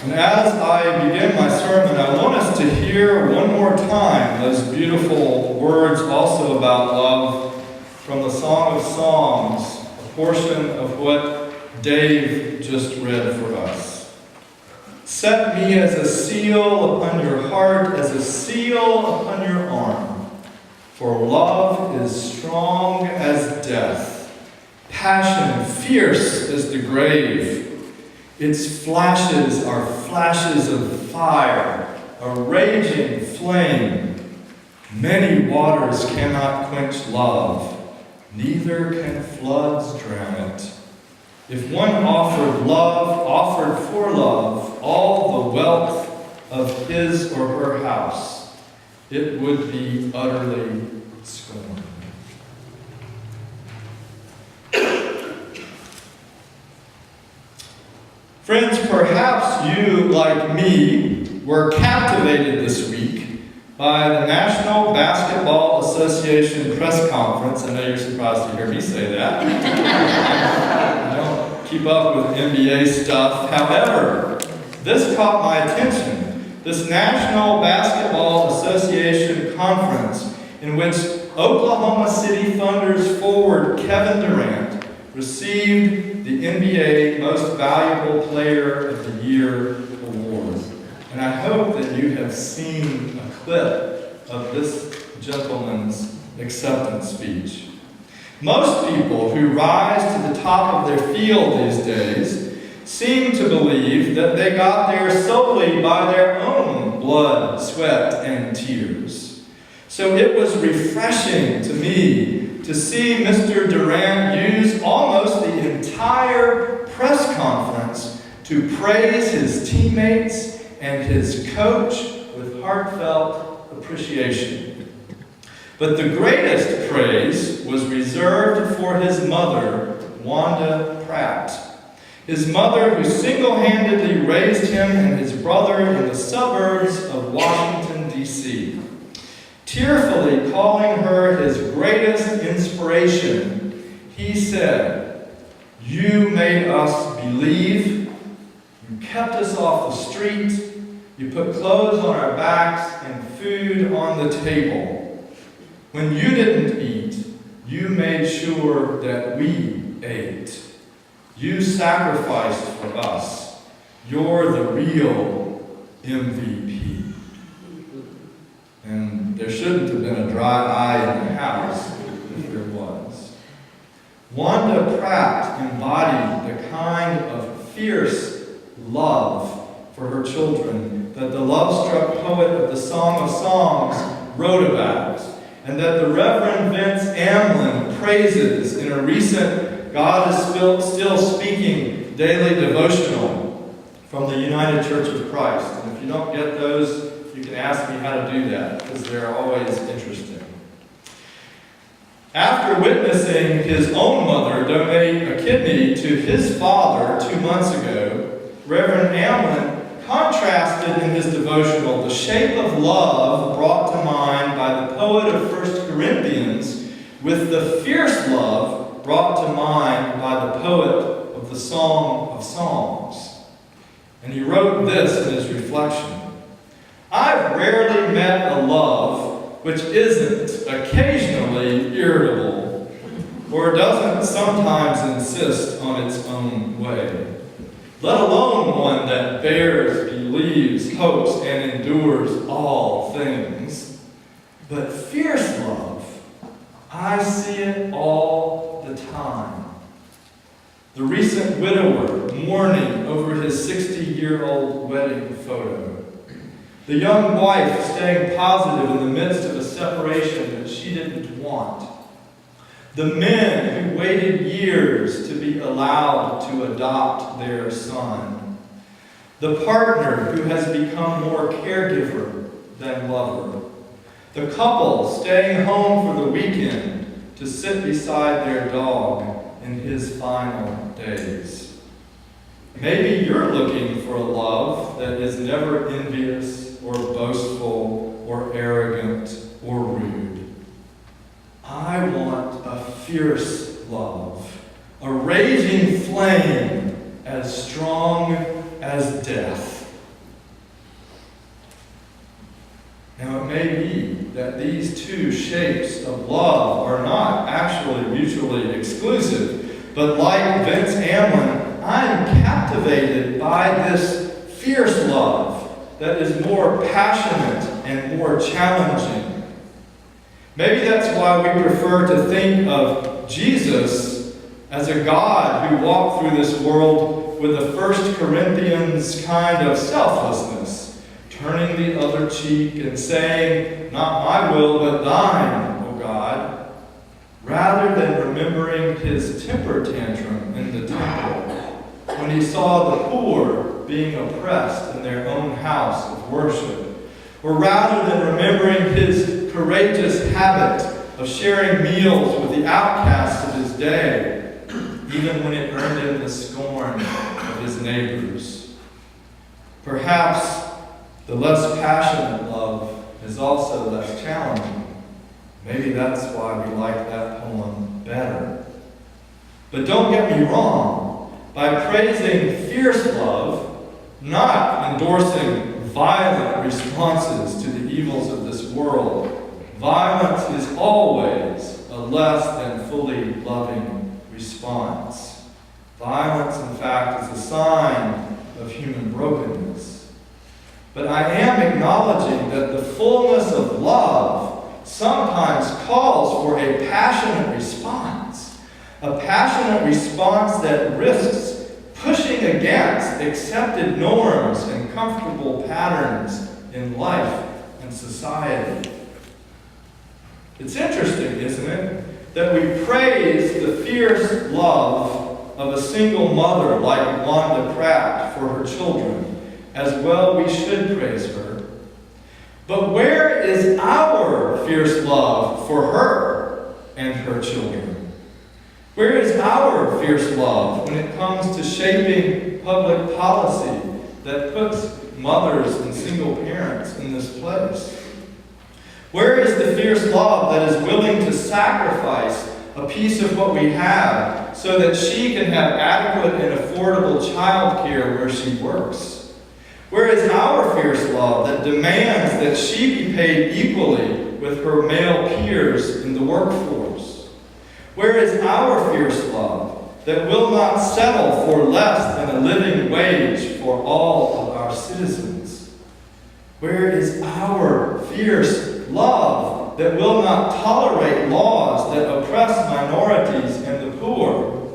And as I begin my sermon, I want us to hear one more time those beautiful words also about love from the Song of Songs, a portion of what Dave just read for us. Set me as a seal upon your heart, as a seal upon your arm. For love is strong as death, passion fierce as the grave. Its flashes are flashes of fire, a raging flame. Many waters cannot quench love, neither can floods drown it. If one offered for love all the wealth of his or her house, it would be utterly scorned. Friends, perhaps you, like me, were captivated this week by the National Basketball Association press conference. I know you're surprised to hear me say that. I don't keep up with NBA stuff. However, this caught my attention. This National Basketball Association conference in which Oklahoma City Thunder's forward Kevin Durant received the NBA Most Valuable Player of the Year award. And I hope that you have seen a clip of this gentleman's acceptance speech. Most people who rise to the top of their field these days seem to believe that they got there solely by their own blood, sweat, and tears. So it was refreshing to me to see Mr. Durant use almost the entire press conference to praise his teammates and his coach with heartfelt appreciation. But the greatest praise was reserved for his mother, Wanda Pratt. His mother, who single-handedly raised him and his brother in the suburbs of Washington, D.C., tearfully calling her his greatest inspiration, he said, "You made us believe, you kept us off the street, you put clothes on our backs and food on the table. When you didn't eat, you made sure that we ate. You sacrificed for us. You're the real MVP." And there shouldn't have been a dry eye in the house if there was. Wanda Pratt embodied the kind of fierce love for her children that the love-struck poet of the Song of Songs wrote about, and that the Reverend Vince Amlin praises in a recent God is Still Speaking daily devotional from the United Church of Christ. And if you don't get those, you can ask me how to do that, because they're always interesting. After witnessing his own mother donate a kidney to his father 2 months ago, Reverend Amlin contrasted in his devotional the shape of love brought to mind by the poet of 1 Corinthians with the fierce love brought to mind by the poet of the Song of Songs. And he wrote this in his reflection: "I've rarely met a love which isn't occasionally irritable, or doesn't sometimes insist on its own way, let alone one that bears, believes, hopes, and endures all things. But fierce love, I see it all the time. The recent widower mourning over his 60-year-old wedding photo. The young wife staying positive in the midst of a separation that she didn't want. The men who waited years to be allowed to adopt their son. The partner who has become more caregiver than lover. The couple staying home for the weekend to sit beside their dog in his final days. Maybe you're looking for a love that is never envious or boastful or arrogant or rude. I want a fierce love, a raging flame as strong as death, it may be that these two shapes of love are not actually mutually exclusive, but like Vince Amlin, I'm captivated by this fierce love that is more passionate and more challenging. Maybe that's why we prefer to think of Jesus as a God who walked through this world with a 1 Corinthians kind of selflessness, turning the other cheek and saying, "Not my will, but thine, O God," rather than remembering his temper tantrum in the temple when he saw the poor being oppressed in their own house of worship, or rather than remembering his courageous habit of sharing meals with the outcasts of his day, even when it earned him the scorn of his neighbors. Perhaps the less passionate love is also less challenging. Maybe that's why we like that poem better. But don't get me wrong. By praising fierce love, not endorsing violent responses to the evils of this world, violence is always a less than fully loving response. Violence, in fact, is a sign of human brokenness. But I am acknowledging that the fullness of love sometimes calls for a passionate response that risks pushing against accepted norms and comfortable patterns in life and society. It's interesting, isn't it, that we praise the fierce love of a single mother like Wanda Pratt for her children, as well we should praise her. But where is our fierce love for her and her children? Where is our fierce love when it comes to shaping public policy that puts mothers and single parents in this place? Where is the fierce love that is willing to sacrifice a piece of what we have so that she can have adequate and affordable child care where she works? Where is our fierce love that demands that she be paid equally with her male peers in the workforce? Where is our fierce love that will not settle for less than a living wage for all of our citizens? Where is our fierce love that will not tolerate laws that oppress minorities and the poor?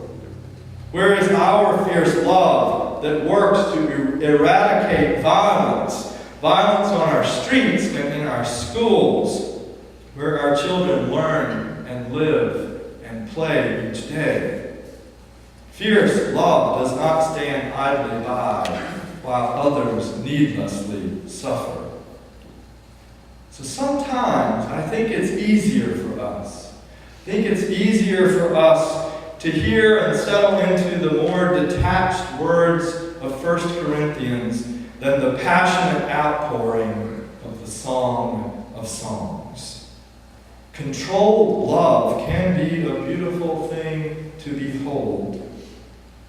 Where is our fierce love that works to eradicate violence on our streets and in our schools, where our children learn and live and play each day? Fierce love does not stand idly by while others needlessly suffer. So sometimes I think it's easier for us. I think it's easier for us to hear and settle into the more detached words of 1 Corinthians than the passionate outpouring of the Song of Songs. Controlled love can be a beautiful thing to behold,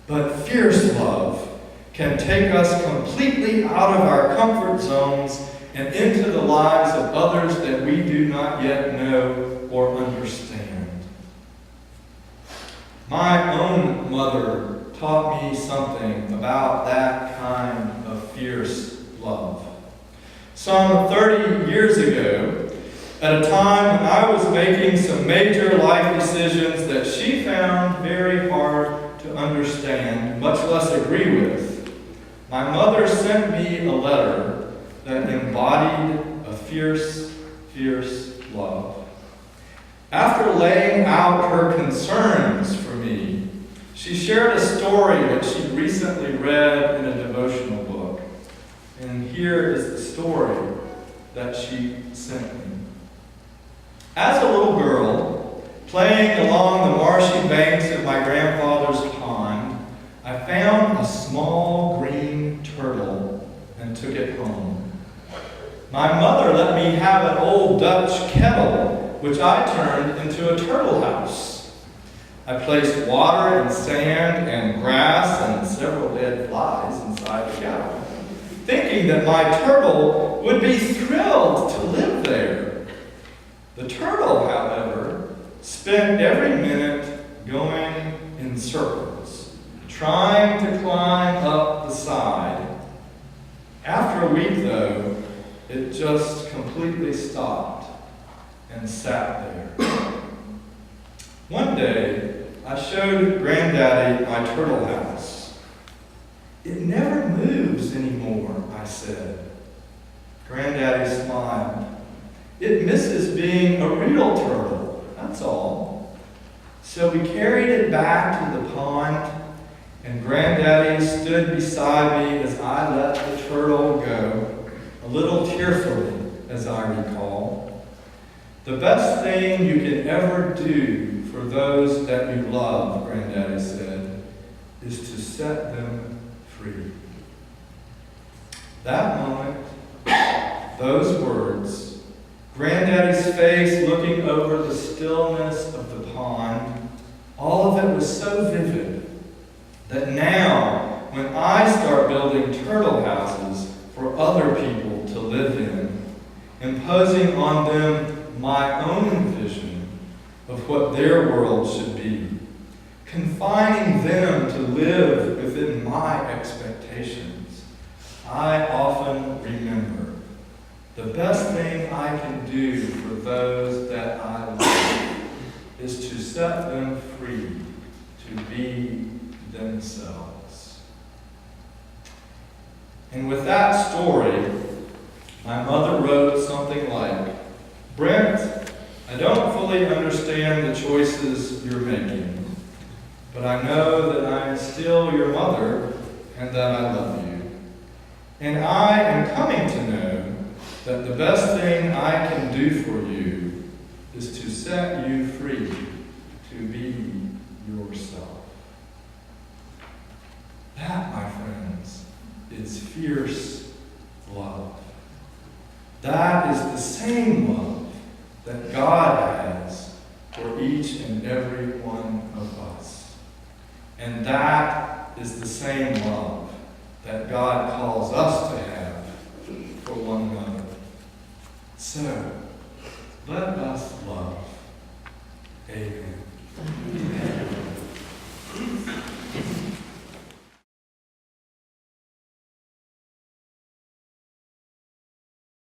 but fierce love can take us completely out of our comfort zones and into the lives of others that we do not yet know or understand. My own mother taught me something about that kind of fierce love. Some 30 years ago, at a time when I was making some major life decisions that she found very hard to understand, much less agree with, my mother sent me a letter that embodied a fierce, fierce love. After laying out her concerns for me, she shared a story that she'd recently read in a devotional book. And here is the story that she sent me. As a little girl, playing along the marshy banks of my grandfather's pond, I found a small green turtle and took it home. My mother let me have an old Dutch kettle, which I turned into a turtle house. I placed water and sand and grass and several dead flies inside the kettle, thinking that my turtle would be thrilled to live there. The turtle, however, spent every minute going in circles, trying to climb up the side. After a week, though, it just completely stopped and sat there. One day, I showed Granddaddy my turtle house. "It never moves anymore," I said. Granddaddy smiled. "It misses being a real turtle, that's all." So we carried it back to the pond, and Granddaddy stood beside me as I let the turtle go, a little tearfully, as I recall. "The best thing you can ever do for those that you love," Granddaddy said, "is to set them free." That moment, those words, Granddaddy's face looking over the stillness of the pond, all of it was so vivid that now, when I start building turtle houses for other people to live in, imposing on them my own vision of what their world should be, confining them to live within my expectations, I often remember the best thing I can do for those that I love is to set them free to be themselves. And with that story, my mother wrote something like, "Brent, I don't fully understand the choices you're making, but I know that I'm still your mother and that I love you. And I am coming to know that the best thing I can do for you is to set you free to be yourself." That, my friends, is fierce love. That is the same love that God has for each and every one of us. And that is the same love that God calls us to have for one another. So, let us love. Amen. Amen.